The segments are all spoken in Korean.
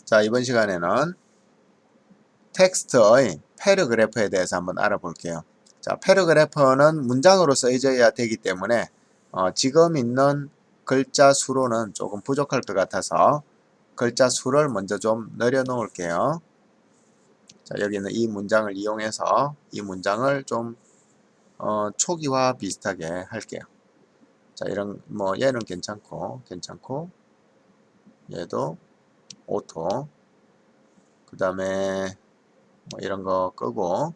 자, 이번 시간에는 텍스트의 패러그래프에 대해서 한번 알아볼게요. 자, 패러그래프는 문장으로 쓰여져야 되기 때문에 지금 있는 글자 수로는 조금 부족할 것 같아서 글자 수를 먼저 좀 늘려 놓을게요. 자, 여기는 이 문장을 이용해서 이 문장을 좀 초기화 비슷하게 할게요. 자, 이런 얘는 괜찮고 얘도 오토, 그 다음에 이런 거 끄고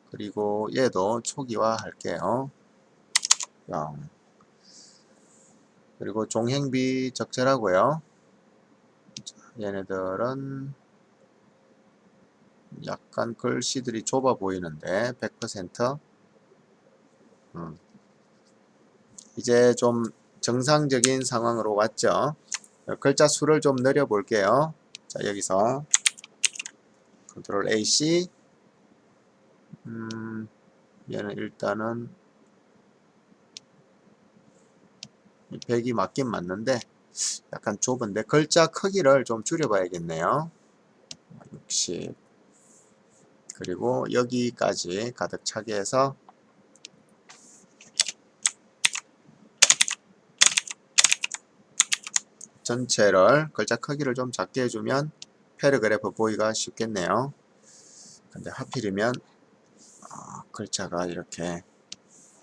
그리고 얘도 초기화 할게요. 0. 그리고 종행비 적절하고요. 얘네들은 약간 글씨들이 좁아 보이는데 100%. 이제 좀 정상적인 상황으로 왔죠. 글자 수를 좀 늘려 볼게요. 자, 여기서 컨트롤 AC. 얘는 일단은 100이 맞긴 맞는데 약간 좁은데 글자 크기를 좀 줄여봐야겠네요. 60. 그리고 여기까지 가득 차게 해서 전체를 글자 크기를 좀 작게 해주면 패러그래프 보기가 쉽겠네요. 근데 하필이면 글자가 이렇게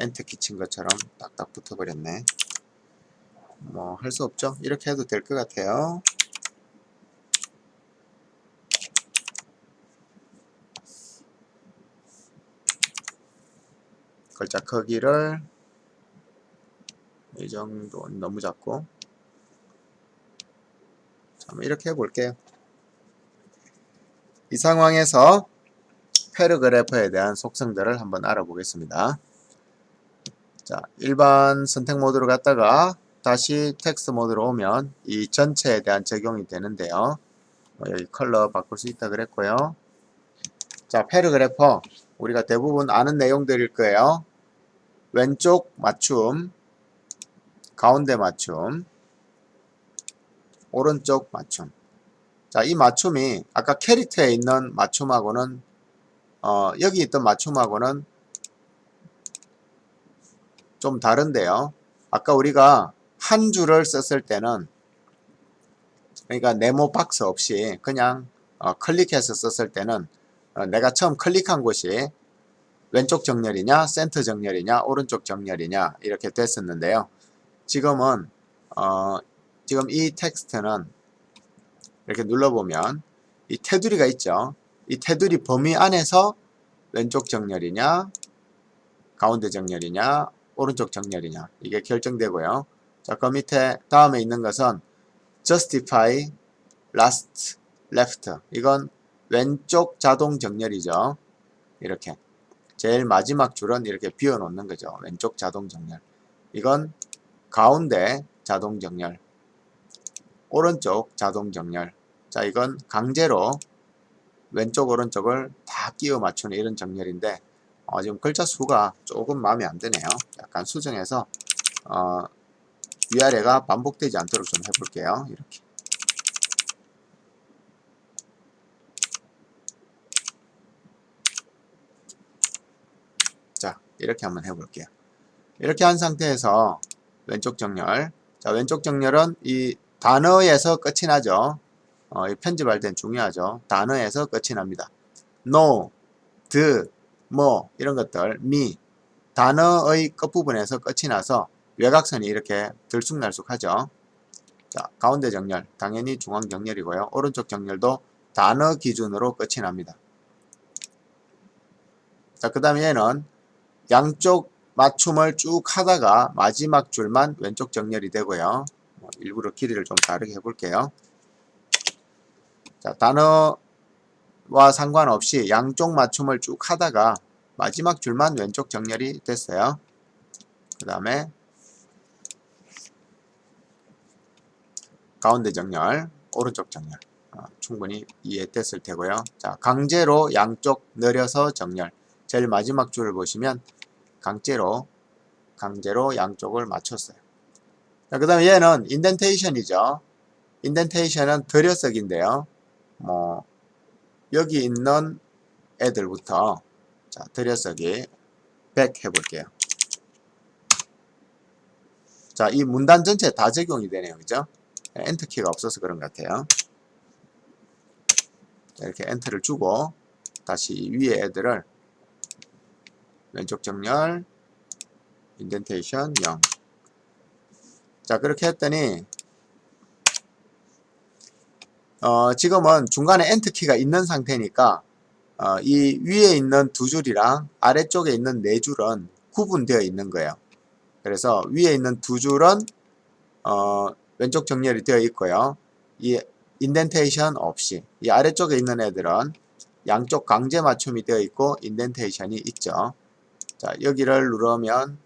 엔터키 친 것처럼 딱딱 붙어버렸네. 할 수 없죠. 이렇게 해도 될 것 같아요. 글자 크기를 이 정도 너무 작고, 자, 이렇게 해볼게요. 이 상황에서 패러그래프에 대한 속성들을 한번 알아보겠습니다. 자, 일반 선택 모드로 갔다가 다시 텍스트 모드로 오면 이 전체에 대한 적용이 되는데요. 여기 컬러 바꿀 수 있다 그랬고요. 자, 패러그래프 우리가 대부분 아는 내용들일 거예요. 왼쪽 맞춤, 가운데 맞춤, 오른쪽 맞춤. 자, 이 맞춤이 아까 캐릭터에 있는 맞춤하고는 여기 있던 맞춤하고는 좀 다른데요. 아까 우리가 한 줄을 썼을 때는, 그러니까 네모 박스 없이 그냥 클릭해서 썼을 때는 내가 처음 클릭한 곳이 왼쪽 정렬이냐 센터 정렬이냐 오른쪽 정렬이냐 이렇게 됐었는데요. 지금은 지금 이 텍스트는 이렇게 눌러보면 이 테두리가 있죠. 이 테두리 범위 안에서 왼쪽 정렬이냐 가운데 정렬이냐 오른쪽 정렬이냐 이게 결정되고요. 자, 그 밑에 다음에 있는 것은 justify last left, 이건 왼쪽 자동 정렬이죠. 이렇게 제일 마지막 줄은 이렇게 비워 놓는 거죠. 왼쪽 자동 정렬. 이건 가운데 자동 정렬, 오른쪽 자동 정렬. 자, 이건 강제로 왼쪽 오른쪽을 다 끼워 맞추는 이런 정렬인데 지금 글자 수가 조금 마음에 안 드네요. 약간 수정해서 위아래가 반복되지 않도록 좀 해볼게요. 이렇게. 자, 이렇게 한번 해볼게요. 이렇게 한 상태에서 왼쪽 정렬. 자, 왼쪽 정렬은 이 단어에서 끝이 나죠. 이 편집할 땐 중요하죠. 단어에서 끝이 납니다. no, the, 뭐 이런 것들, me, 단어의 끝부분에서 끝이 나서 외곽선이 이렇게 들쑥날쑥하죠. 자, 가운데 정렬, 당연히 중앙 정렬이고요. 오른쪽 정렬도 단어 기준으로 끝이 납니다. 자, 그 다음에 얘는 양쪽 맞춤을 쭉 하다가 마지막 줄만 왼쪽 정렬이 되고요. 일부러 길이를 좀 다르게 해볼게요. 자, 단어와 상관없이 양쪽 맞춤을 쭉 하다가 마지막 줄만 왼쪽 정렬이 됐어요. 그 다음에 가운데 정렬, 오른쪽 정렬. 충분히 이해됐을 테고요. 자, 강제로 양쪽 늘려서 정렬. 제일 마지막 줄을 보시면 강제로 양쪽을 맞췄어요. 자, 그 다음에 얘는 인덴테이션이죠. 인덴테이션은 들여쓰기인데요. 뭐 여기 있는 애들부터 자, 들여쓰기 100 해볼게요. 자, 이 문단 전체에 다 적용이 되네요. 그죠? 엔터키가 없어서 그런 것 같아요. 자, 이렇게 엔터를 주고 다시 위에 애들을 왼쪽 정렬 인덴테이션 0. 자, 그렇게 했더니 지금은 중간에 엔터키가 있는 상태니까 이 위에 있는 두 줄이랑 아래쪽에 있는 네 줄은 구분되어 있는 거예요. 그래서 위에 있는 두 줄은 왼쪽 정렬이 되어 있고요. 이 인덴테이션 없이 이 아래쪽에 있는 애들은 양쪽 강제 맞춤이 되어 있고 인덴테이션이 있죠. 자, 여기를 누르면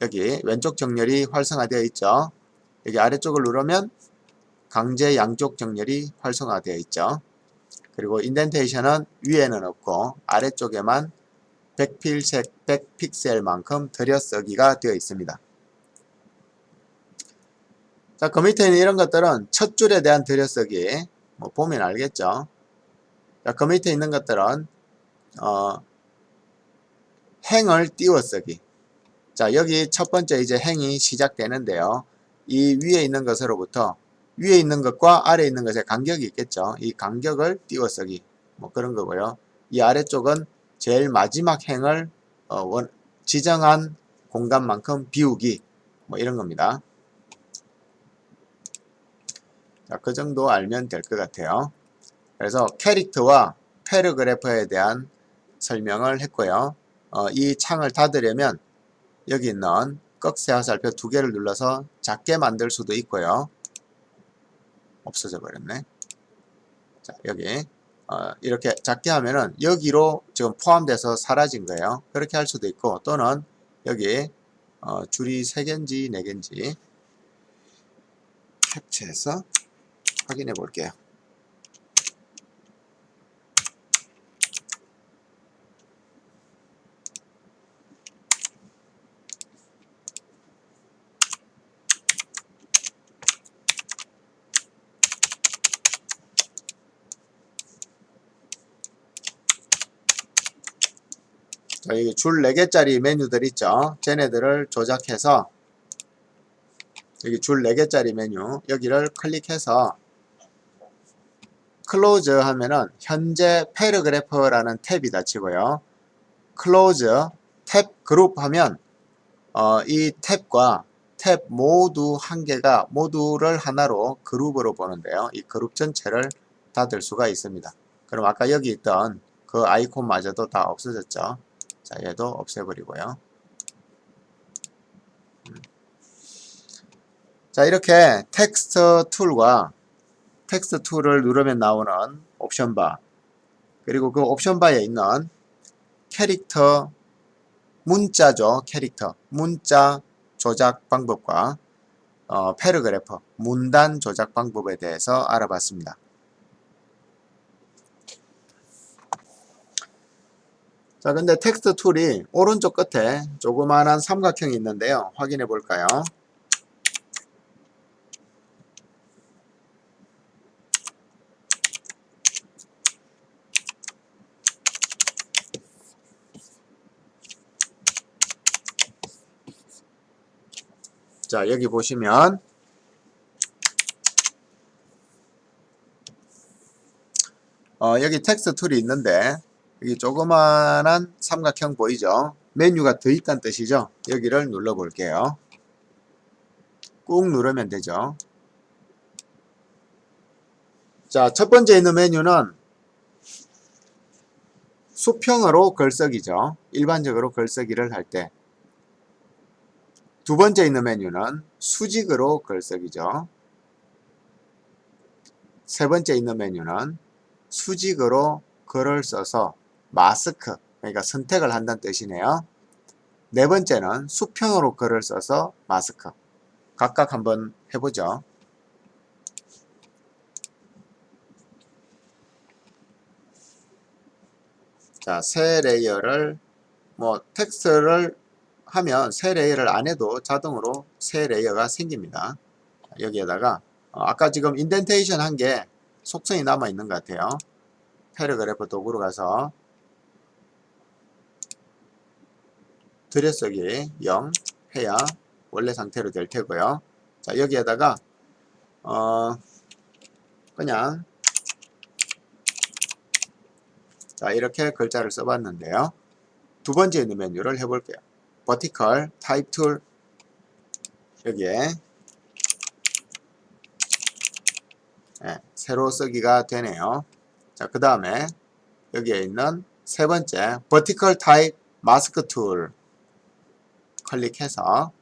여기 왼쪽 정렬이 활성화되어 있죠. 여기 아래쪽을 누르면 강제 양쪽 정렬이 활성화되어 있죠. 그리고 인덴테이션은 위에는 없고 아래쪽에만 100픽셀만큼 들여쓰기가 되어 있습니다. 자, 그 밑에 있는 이런 것들은 첫 줄에 대한 들여쓰기 뭐 보면 알겠죠. 자, 그 밑에 있는 것들은 행을 띄워쓰기. 자, 여기 첫 번째 이제 행이 시작되는데요. 이 위에 있는 것으로부터 위에 있는 것과 아래에 있는 것에 간격이 있겠죠. 이 간격을 띄워쓰기 뭐 그런 거고요. 이 아래쪽은 제일 마지막 행을 지정한 공간만큼 비우기 뭐 이런 겁니다. 자, 그 정도 알면 될 것 같아요. 그래서 캐릭터와 패러그래프에 대한 설명을 했고요. 이 창을 닫으려면 여기 있는 꺽쇠 화살표 두 개를 눌러서 작게 만들 수도 있고요. 없어져 버렸네. 자, 여기 이렇게 작게 하면은 여기로 지금 포함돼서 사라진 거예요. 그렇게 할 수도 있고 또는 여기 줄이 3개인지 4개인지 캡처해서 확인해 볼게요. 자, 여기 줄 4개짜리 메뉴들 있죠. 쟤네들을 조작해서 여기 줄 4개짜리 메뉴 여기를 클릭해서 클로즈 하면은 현재 패러그래프라는 탭이 닫히고요. 클로즈 탭 그룹 하면 이 탭과 탭 모두 한 개가 모두를 하나로 그룹으로 보는데요. 이 그룹 전체를 닫을 수가 있습니다. 그럼 아까 여기 있던 그 아이콘마저도 다 없어졌죠. 자, 얘도 없애버리고요. 자, 이렇게 텍스트 툴과 텍스트 툴을 누르면 나오는 옵션 바 그리고 그 옵션 바에 있는 캐릭터 문자죠. 캐릭터 문자 조작 방법과 패러그래프 문단 조작 방법에 대해서 알아봤습니다. 자, 근데 텍스트 툴이 오른쪽 끝에 조그마한 삼각형이 있는데요. 확인해 볼까요? 자, 여기 보시면 여기 텍스트 툴이 있는데 여기 조그마한 삼각형 보이죠? 메뉴가 더 있다는 뜻이죠? 여기를 눌러 볼게요. 꾹 누르면 되죠. 자, 첫 번째 있는 메뉴는 수평으로 글쓰기죠. 일반적으로 글쓰기를 할 때. 두 번째 있는 메뉴는 수직으로 글쓰기죠. 세 번째 있는 메뉴는 수직으로 글을 써서 마스크, 그러니까 선택을 한다는 뜻이네요. 네 번째는 수평으로 글을 써서 마스크. 각각 한번 해보죠. 자, 새 레이어를 텍스트를 하면 새 레이어를 안 해도 자동으로 새 레이어가 생깁니다. 여기에다가 아까 지금 인덴테이션 한 게 속성이 남아 있는 것 같아요. 패러그래프 도구로 가서 들여쓰기 0 해야 원래 상태로 될 테고요. 자, 여기에다가 그냥 자, 이렇게 글자를 써봤는데요. 두 번째 있는 메뉴를 해볼게요. Vertical Type Tool 여기에 새로 쓰기가 되네요. 자, 그 다음에 여기에 있는 세 번째 Vertical Type Mask Tool 클릭해서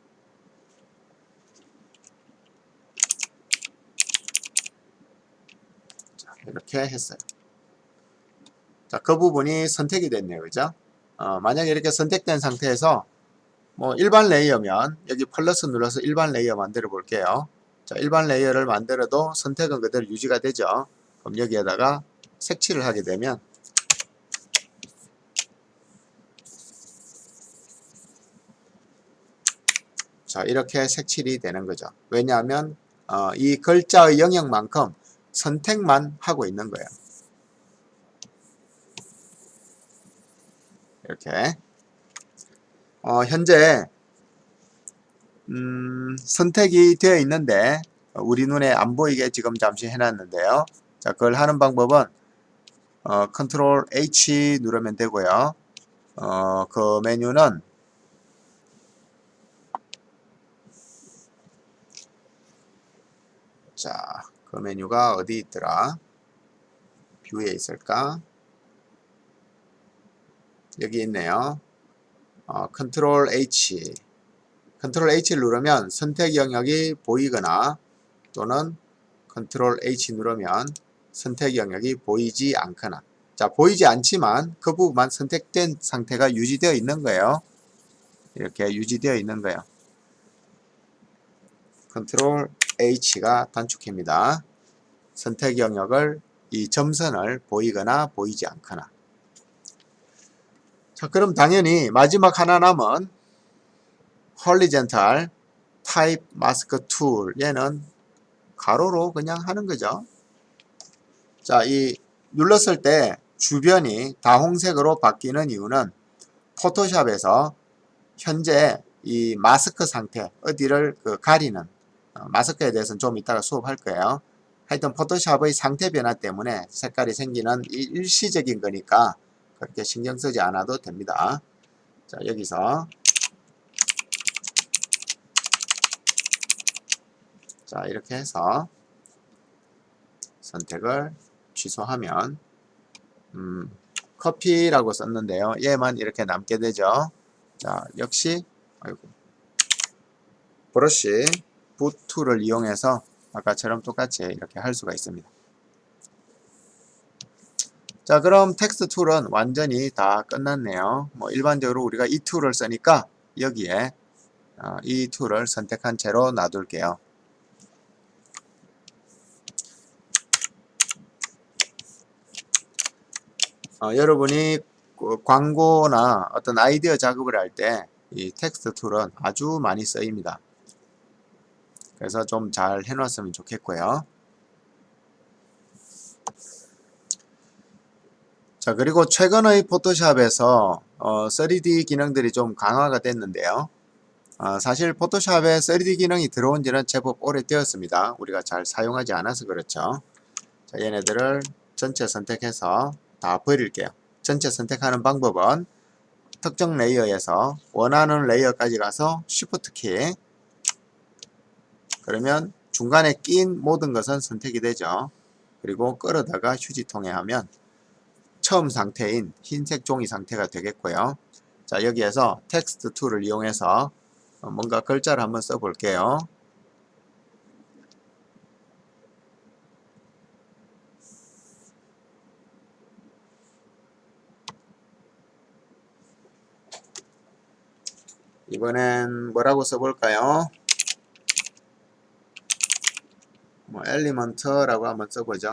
자, 이렇게 했어요. 자, 그 부분이 선택이 됐네요. 그죠? 만약에 이렇게 선택된 상태에서 뭐 일반 레이어면 여기 플러스 눌러서 일반 레이어 만들어 볼게요. 자, 일반 레이어를 만들어도 선택은 그대로 유지가 되죠. 그럼 여기에다가 색칠을 하게 되면 자, 이렇게 색칠이 되는 거죠. 왜냐하면 이 글자의 영역만큼 선택만 하고 있는 거예요. 이렇게 현재 선택이 되어 있는데 우리 눈에 안 보이게 지금 잠시 해놨는데요. 자, 그걸 하는 방법은 컨트롤 H 누르면 되고요. 그 메뉴는 자, 그 메뉴가 어디 있더라? 뷰에 있을까? 여기 있네요. 컨트롤 H 컨트롤 H를 누르면 선택 영역이 보이거나 또는 컨트롤 H 누르면 선택 영역이 보이지 않거나 자, 보이지 않지만 그 부분만 선택된 상태가 유지되어 있는 거예요. 이렇게 유지되어 있는 거예요. 컨트롤 H가 단축키입니다. 선택 영역을 이 점선을 보이거나 보이지 않거나 자, 그럼 당연히 마지막 하나 남은 Horizontal Type Mask Tool 얘는 가로로 그냥 하는 거죠. 자, 이 눌렀을 때 주변이 다홍색으로 바뀌는 이유는 포토샵에서 현재 이 마스크 상태 어디를 가리는 마스크에 대해서는 좀 이따가 수업할 거예요. 하여튼 포토샵의 상태 변화 때문에 색깔이 생기는 일시적인 거니까 그렇게 신경 쓰지 않아도 됩니다. 자, 여기서 자, 이렇게 해서 선택을 취소하면 커피라고 썼는데요. 얘만 이렇게 남게 되죠. 자, 역시 아이고, 브러쉬 붓 툴을 이용해서 아까처럼 똑같이 이렇게 할 수가 있습니다. 자, 그럼 텍스트 툴은 완전히 다 끝났네요. 뭐 일반적으로 우리가 이 툴을 쓰니까 여기에 이 툴을 선택한 채로 놔둘게요. 여러분이 광고나 어떤 아이디어 작업을 할 때 이 텍스트 툴은 아주 많이 쓰입니다. 그래서 좀 잘 해놨으면 좋겠고요. 자, 그리고 최근의 포토샵에서 3D 기능들이 좀 강화가 됐는데요. 사실 포토샵에 3D 기능이 들어온 지는 제법 오래되었습니다. 우리가 잘 사용하지 않아서 그렇죠. 자, 얘네들을 전체 선택해서 다 버릴게요. 전체 선택하는 방법은 특정 레이어에서 원하는 레이어까지 가서 Shift 키 그러면 중간에 낀 모든 것은 선택이 되죠. 그리고 끌어다가 휴지통에 하면 처음 상태인 흰색 종이 상태가 되겠고요. 자, 여기에서 텍스트 툴을 이용해서 뭔가 글자를 한번 써볼게요. 이번엔 뭐라고 써볼까요? 뭐 엘리먼트라고 한번 써보죠.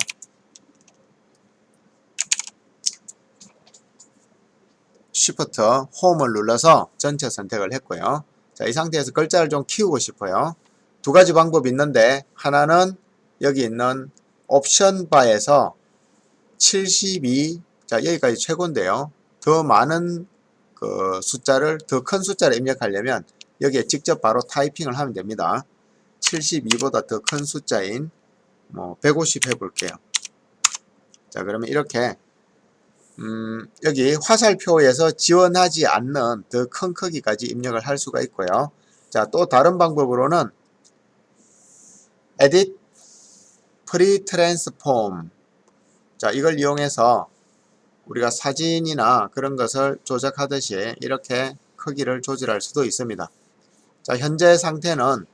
Shift 홈을 눌러서 전체 선택을 했고요. 자, 이 상태에서 글자를 좀 키우고 싶어요. 두 가지 방법이 있는데, 하나는 여기 있는 옵션 바에서 72, 자, 여기까지 최고인데요. 더 많은 그 숫자를, 더 큰 숫자를 입력하려면 여기에 직접 바로 타이핑을 하면 됩니다. 72보다 더 큰 숫자인 150 해볼게요. 자, 그러면 이렇게 여기 화살표에서 지원하지 않는 더 큰 크기까지 입력을 할 수가 있고요. 자, 또 다른 방법으로는 Edit Pre-Transform, 자, 이걸 이용해서 우리가 사진이나 그런 것을 조작하듯이 이렇게 크기를 조절할 수도 있습니다. 자, 현재 상태는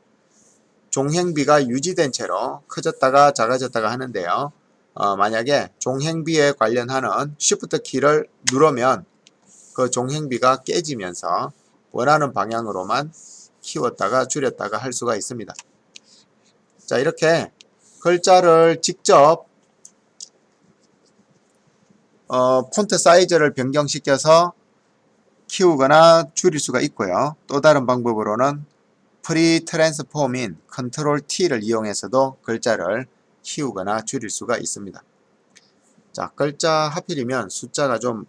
종횡비가 유지된 채로 커졌다가 작아졌다가 하는데요. 만약에 종횡비에 관련하는 Shift 키를 누르면 그 종횡비가 깨지면서 원하는 방향으로만 키웠다가 줄였다가 할 수가 있습니다. 자, 이렇게 글자를 직접 폰트 사이즈를 변경시켜서 키우거나 줄일 수가 있고요. 또 다른 방법으로는 프리 트랜스폼인 컨트롤 T를 이용해서도 글자를 키우거나 줄일 수가 있습니다. 자, 글자 하필이면 숫자가 좀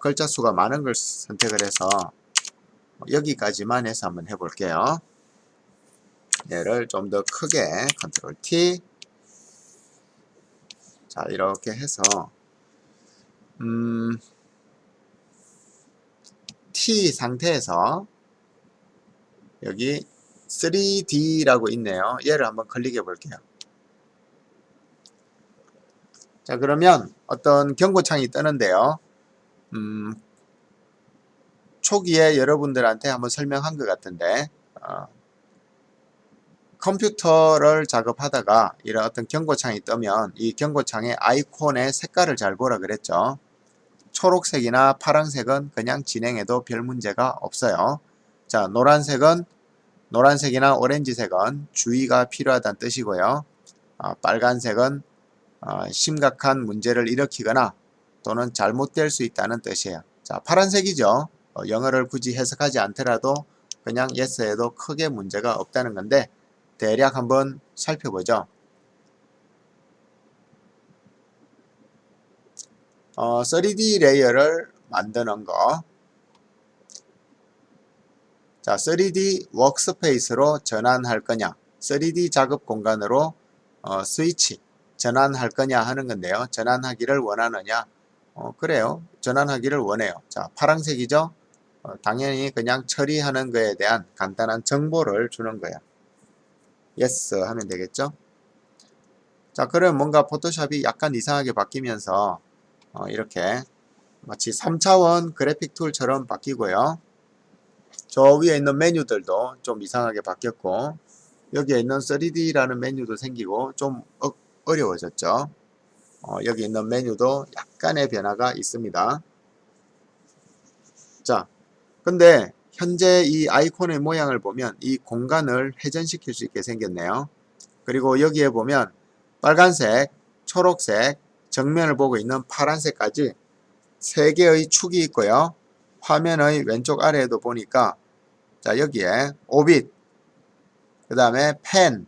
글자 수가 많은 걸 선택을 해서 여기까지만 해서 한번 해볼게요. 얘를 좀 더 크게 컨트롤 T, 자, 이렇게 해서 T 상태에서 여기 3D라고 있네요. 얘를 한번 클릭해 볼게요. 자, 그러면 어떤 경고창이 뜨는데요. 초기에 여러분들한테 한번 설명한 것 같은데 컴퓨터를 작업하다가 이런 어떤 경고창이 뜨면 이 경고창의 아이콘의 색깔을 잘 보라 그랬죠. 초록색이나 파란색은 그냥 진행해도 별 문제가 없어요. 자, 노란색이나 오렌지색은 주의가 필요하다는 뜻이고요. 빨간색은 심각한 문제를 일으키거나 또는 잘못될 수 있다는 뜻이에요. 자, 파란색이죠. 영어를 굳이 해석하지 않더라도 그냥 yes 해도 크게 문제가 없다는 건데 대략 한번 살펴보죠. 3D 레이어를 만드는 거. 자, 3D 워크스페이스로 전환할 거냐, 3D 작업 공간으로 스위치 전환할 거냐 하는 건데요. 전환하기를 원하느냐? 그래요. 전환하기를 원해요. 자, 파란색이죠. 당연히 그냥 처리하는 거에 대한 간단한 정보를 주는 거예요. yes 하면 되겠죠. 자, 그럼 뭔가 포토샵이 약간 이상하게 바뀌면서 이렇게 마치 3차원 그래픽 툴처럼 바뀌고요. 저 위에 있는 메뉴들도 좀 이상하게 바뀌었고 여기에 있는 3D라는 메뉴도 생기고 좀 어려워졌죠. 여기 있는 메뉴도 약간의 변화가 있습니다. 자, 근데 현재 이 아이콘의 모양을 보면 이 공간을 회전시킬 수 있게 생겼네요. 그리고 여기에 보면 빨간색, 초록색, 정면을 보고 있는 파란색까지 3개의 축이 있고요. 화면의 왼쪽 아래에도 보니까 자, 여기에 오빗, 그 다음에 펜,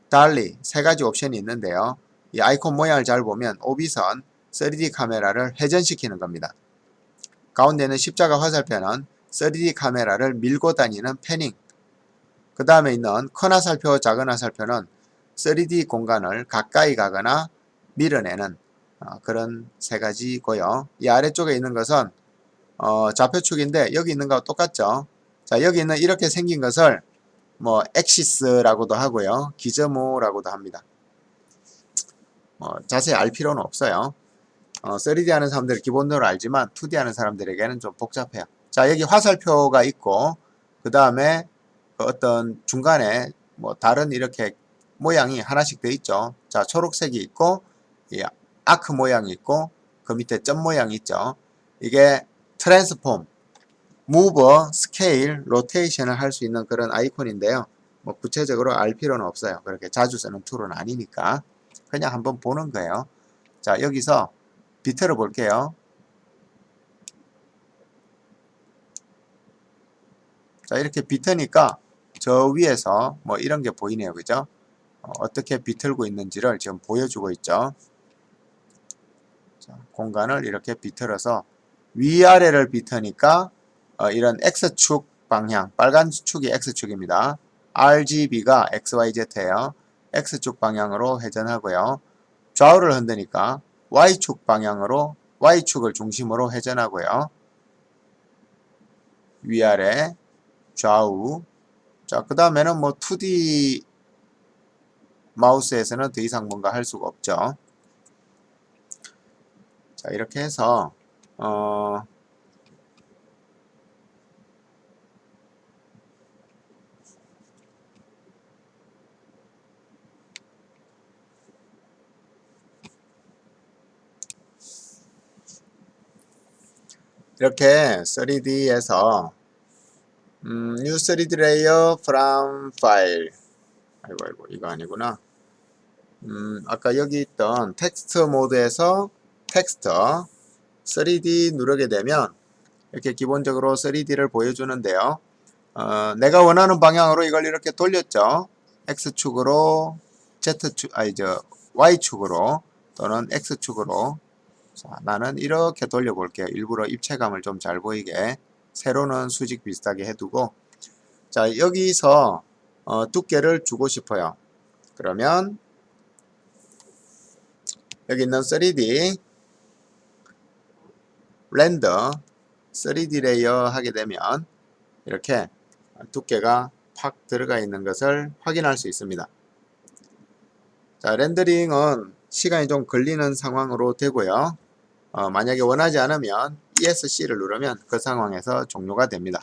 달리 3가지 옵션이 있는데요. 이 아이콘 모양을 잘 보면 오빗은 3D 카메라를 회전시키는 겁니다. 가운데 있는 십자가 화살표는 3D 카메라를 밀고 다니는 패닝, 그 다음에 있는 큰 화살표, 작은 화살표는 3D 공간을 가까이 가거나 밀어내는 그런 3가지고요. 이 아래쪽에 있는 것은 좌표축인데 여기 있는 거와 똑같죠. 자, 여기 있는 이렇게 생긴 것을 엑시스라고도 하고요. 기저모라고도 합니다. 자세히 알 필요는 없어요. 3D 하는 사람들은 기본적으로 알지만 2D 하는 사람들에게는 좀 복잡해요. 자, 여기 화살표가 있고 그 다음에 어떤 중간에 다른 이렇게 모양이 하나씩 돼 있죠. 자, 초록색이 있고 아크 모양이 있고 그 밑에 점 모양이 있죠. 이게 트랜스폼, 무브, 스케일, 로테이션을 할 수 있는 그런 아이콘인데요. 구체적으로 알 필요는 없어요. 그렇게 자주 쓰는 툴은 아니니까 그냥 한번 보는 거예요. 자, 여기서 비틀어 볼게요. 자, 이렇게 비트니까 저 위에서 뭐 이런 게 보이네요. 그죠? 어떻게 비틀고 있는지를 지금 보여주고 있죠. 자, 공간을 이렇게 비틀어서 위아래를 비트니까 이런 X축 방향, 빨간 축이 X축입니다. RGB가 XYZ예요. X축 방향으로 회전하고요. 좌우를 흔드니까 Y축 방향으로 Y축을 중심으로 회전하고요. 위아래, 좌우. 자, 그 다음에는 뭐 2D 마우스에서는 더 이상 뭔가 할 수가 없죠. 자, 이렇게 해서 이렇게 3D에서 New 3D Layer from File. 아이고 이거 아니구나. 아까 여기 있던 텍스트 모드에서 텍스트 3D 누르게 되면 이렇게 기본적으로 3D를 보여주는데요. 내가 원하는 방향으로 이걸 이렇게 돌렸죠. X축으로 Z축, Y축으로 또는 X축으로. 자, 나는 이렇게 돌려볼게요. 일부러 입체감을 좀 잘 보이게. 세로는 수직 비슷하게 해두고. 자, 여기서 두께를 주고 싶어요. 그러면 여기 있는 3D 렌더 3D 레이어 하게 되면 이렇게 두께가 팍 들어가 있는 것을 확인할 수 있습니다. 자, 렌더링은 시간이 좀 걸리는 상황으로 되고요. 만약에 원하지 않으면 ESC를 누르면 그 상황에서 종료가 됩니다.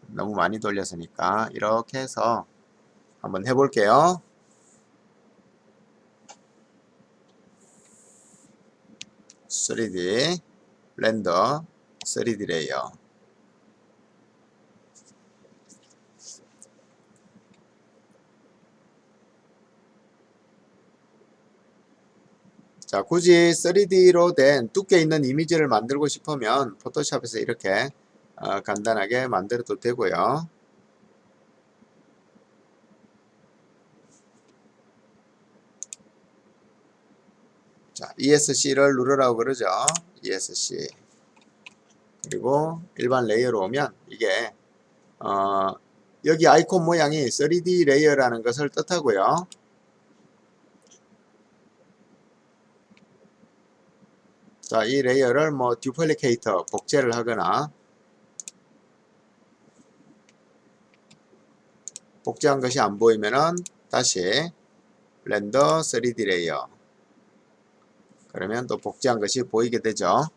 너무 많이 돌렸으니까 이렇게 해서 한번 해볼게요. (3D) 렌더 3D 레이어. 자, 굳이 3D로 된 두께 있는 이미지를 만들고 싶으면 포토샵에서 이렇게 간단하게 만들어도 되고요. 자, ESC를 누르라고 그러죠. ESC. 그리고 일반 레이어로 오면 이게 여기 아이콘 모양이 3D 레이어라는 것을 뜻하고요. 자, 이 레이어를 뭐 듀플리케이터, 복제를 하거나 복제한 것이 안 보이면은 다시 렌더 3D 레이어. 그러면 또 복제한 것이 보이게 되죠.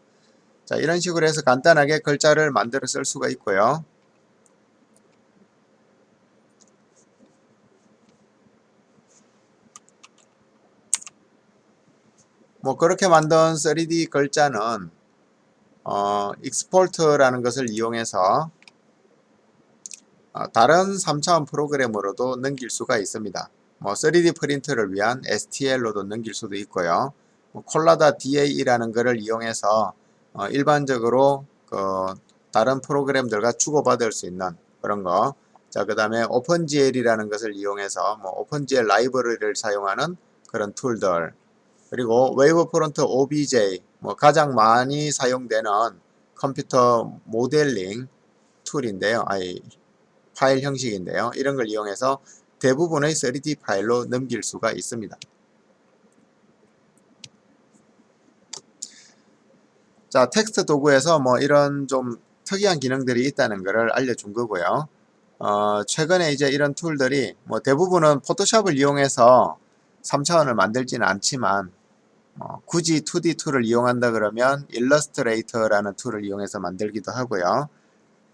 자, 이런 식으로 해서 간단하게 글자를 만들어 쓸 수가 있고요. 뭐 그렇게 만든 3D 글자는 익스포트라는 것을 이용해서 다른 3차원 프로그램으로도 넘길 수가 있습니다. 뭐 3D 프린트를 위한 STL로도 넘길 수도 있고요. 뭐 콜라다 DA라는 것을 이용해서 일반적으로 다른 프로그램들과 주고받을 수 있는 그런 거. 자, 그 다음에 오픈GL이라는 것을 이용해서 뭐 오픈GL 라이브러리를 사용하는 그런 툴들. 그리고 웨이브프론트 OBJ, 뭐 가장 많이 사용되는 컴퓨터 모델링 툴인데요. 파일 형식인데요. 이런 걸 이용해서 대부분의 3D 파일로 넘길 수가 있습니다. 자, 텍스트 도구에서 뭐 이런 좀 특이한 기능들이 있다는 것을 알려준 거고요. 최근에 이제 이런 툴들이 뭐 대부분은 포토샵을 이용해서 3차원을 만들지는 않지만 굳이 2D 툴을 이용한다 그러면 일러스트레이터라는 툴을 이용해서 만들기도 하고요.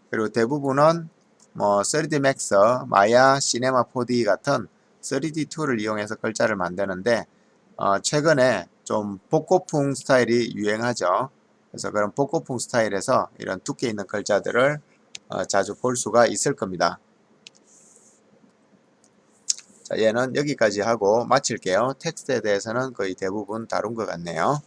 그리고 대부분은 뭐 3D Max, 마야, 시네마 4D 같은 3D 툴을 이용해서 글자를 만드는데 최근에 좀 복고풍 스타일이 유행하죠. 그래서 그런 복고풍 스타일에서 이런 두께 있는 글자들을 자주 볼 수가 있을 겁니다. 자, 얘는 여기까지 하고 마칠게요. 텍스트에 대해서는 거의 대부분 다룬 것 같네요.